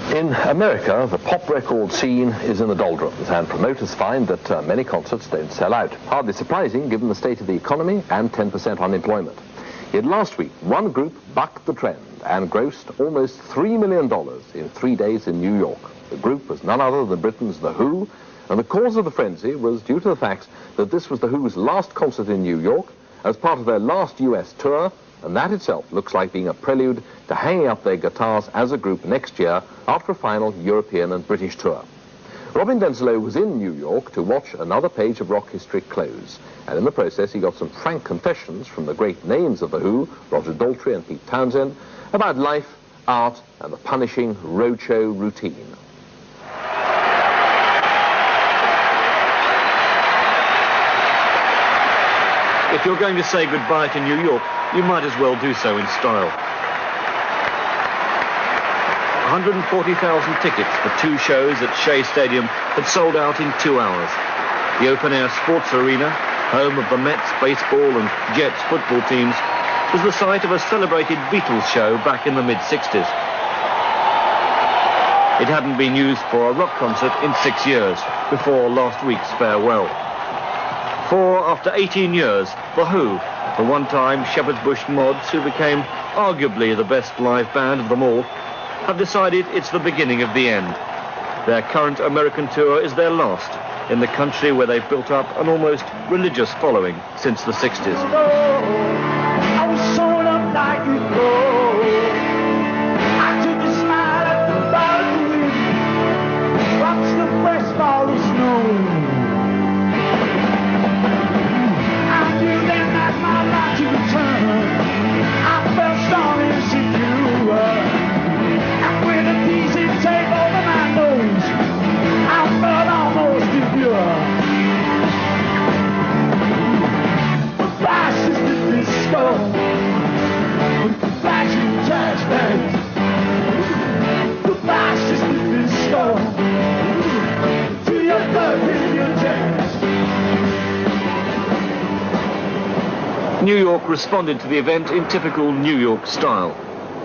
In America, the pop record scene is in the doldrums, and promoters find that many concerts don't sell out. Hardly surprising, given the state of the economy and 10% unemployment. Yet last week, one group bucked the trend and grossed almost $3 million in 3 days in New York. The group was none other than Britain's The Who, and the cause of the frenzy was due to the fact that this was The Who's last concert in New York as part of their last US tour, and that itself looks like being a prelude to hanging up their guitars as a group next year after a final European and British tour. Robin Denslow was in New York to watch another page of rock history close, and in the process he got some frank confessions from the great names of The Who, Roger Daltrey and Pete Townsend, about life, art and the punishing roadshow routine. If you're going to say goodbye to New York, you might as well do so in style. 140,000 tickets for 2 shows at Shea Stadium had sold out in 2 hours. The open-air sports arena, home of the Mets baseball and Jets football teams, was the site of a celebrated Beatles show back in the mid-60s. It hadn't been used for a rock concert in 6 years, before last week's farewell. For after 18 years, The Who, the one-time Shepherd's Bush mods who became arguably the best live band of them all, have decided it's the beginning of the end. Their current American tour is their last, in the country where they've built up an almost religious following since the 60s. I was sewn up like you go. I took a smile at the balcony, watched the fresh fall of snow. I knew then that my life to return. I felt strong and secure. And with a piece of tape over my nose, I felt almost impure. The flash is the disco, with the flashing trash bags. The flash is the disco, to your blood with your jazz. New York responded to the event in typical New York style.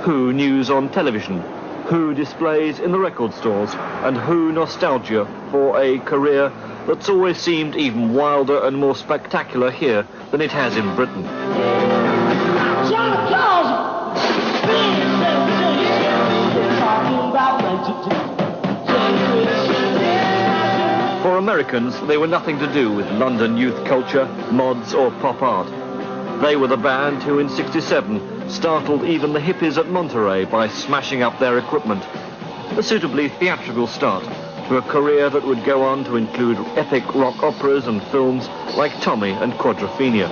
Who news on television, Who displays in the record stores, and Who nostalgia for a career that's always seemed even wilder and more spectacular here than it has in Britain. For Americans, they were nothing to do with London youth culture, mods or pop art. They were the band who in '67 startled even the hippies at Monterey by smashing up their equipment. A suitably theatrical start to a career that would go on to include epic rock operas and films like Tommy and Quadrophenia.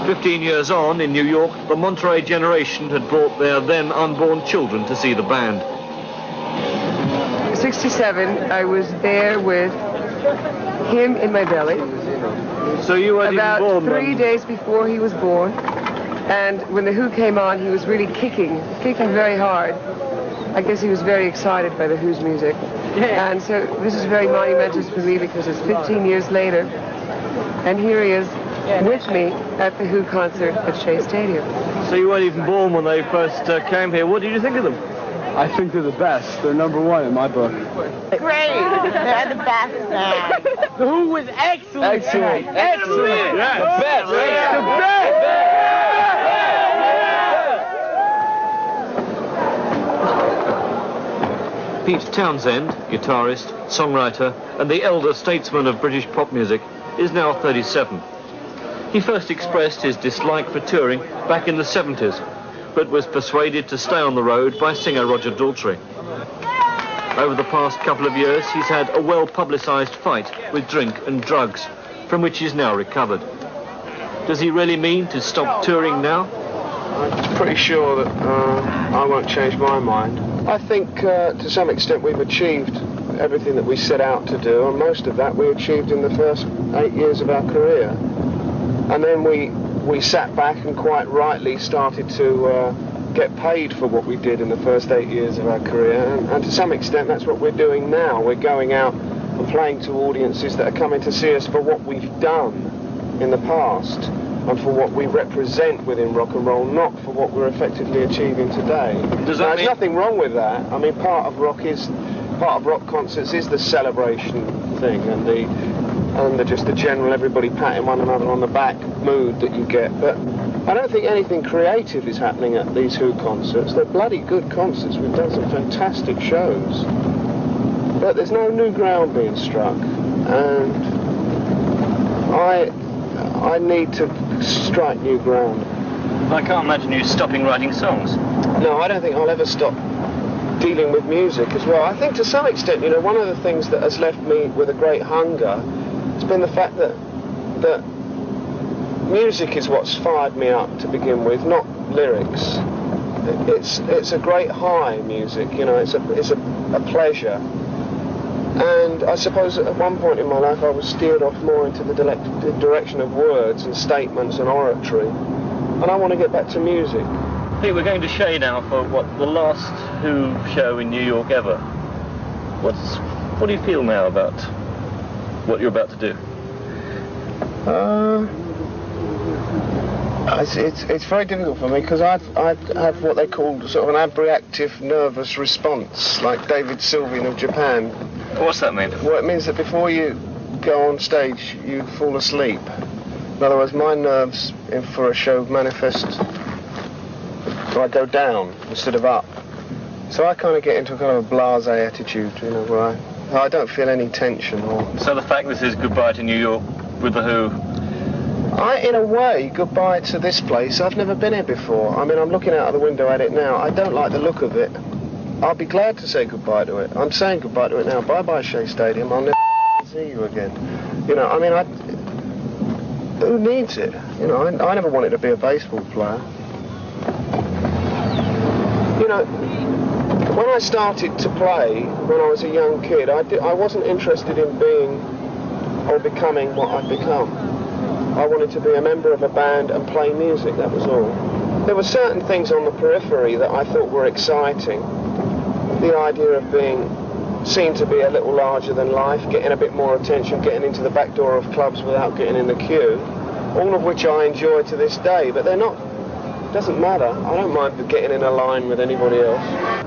15 years on in New York, the Monterey generation had brought their then unborn children to see the band. 67, I was there with him in my belly. So you weren't about even born 3 then? days before he was born, and when The Who came on, he was really kicking very hard. I guess he was very excited by The Who's music. And so this is very monumental for me because it's 15 years later, and here he is with me at The Who concert at Shea Stadium. So you weren't even born when they first came here. What did you think of them? I think they're the best. They're #1 in my book. Great. They're the best band. The Who was excellent. Excellent. Excellent. Yeah. The best. Yeah. The best. Pete Townsend, guitarist, songwriter, and the elder statesman of British pop music, is now 37. He first expressed his dislike for touring back in the 70s, but was persuaded to stay on the road by singer Roger Daltrey. Over the past couple of years, he's had a well-publicised fight with drink and drugs, from which he's now recovered. Does he really mean to stop touring now? I'm pretty sure that I won't change my mind. I think to some extent we've achieved everything that we set out to do, and most of that we achieved in the first 8 years of our career. And then we sat back and quite rightly started to get paid for what we did in the first 8 years of our career, and to some extent that's what we're doing now. We're going out and playing to audiences that are coming to see us for what we've done in the past. and for what we represent within rock and roll, not for what we're effectively achieving today. There's nothing wrong with that. I mean, part of rock concerts is the celebration thing and just the general everybody patting one another on the back mood that you get. But I don't think anything creative is happening at these Who concerts. They're bloody good concerts. We've done some fantastic shows. But there's no new ground being struck. And I need to strike new ground. I can't imagine you stopping writing songs. No, I don't think I'll ever stop dealing with music as well. I think to some extent, you know, one of the things that has left me with a great hunger has been the fact that music is what's fired me up to begin with, not lyrics. It's a great high, music, you know, it's a pleasure. And I suppose at one point in my life I was steered off more into the direction of words and statements and oratory. And I want to get back to music. Hey, we're going to Shea now for the last Who show in New York ever. What do you feel now about what you're about to do? It's very difficult for me because I have what they call sort of an abreactive nervous response, like David Sylvian of Japan. What's that mean? Well, it means that before you go on stage, you fall asleep. In other words, my nerves for a show manifest, I go down instead of up. So I kind of get into a kind of a blasé attitude, you know, where I don't feel any tension. So the fact this is goodbye to New York with the Who? In a way, goodbye to this place. I've never been here before. I mean, I'm looking out of the window at it now. I don't like the look of it. I'll be glad to say goodbye to it. I'm saying goodbye to it now. Bye-bye, Shea Stadium. I'll never see you again. You know, I mean, who needs it? You know, I never wanted to be a baseball player. You know, when I started to play, when I was a young kid, I wasn't interested in being or becoming what I've become. I wanted to be a member of a band and play music, that was all. There were certain things on the periphery that I thought were exciting. The idea of being seen to be a little larger than life, getting a bit more attention, getting into the back door of clubs without getting in the queue, all of which I enjoy to this day, but they're not, it doesn't matter. I don't mind getting in a line with anybody else.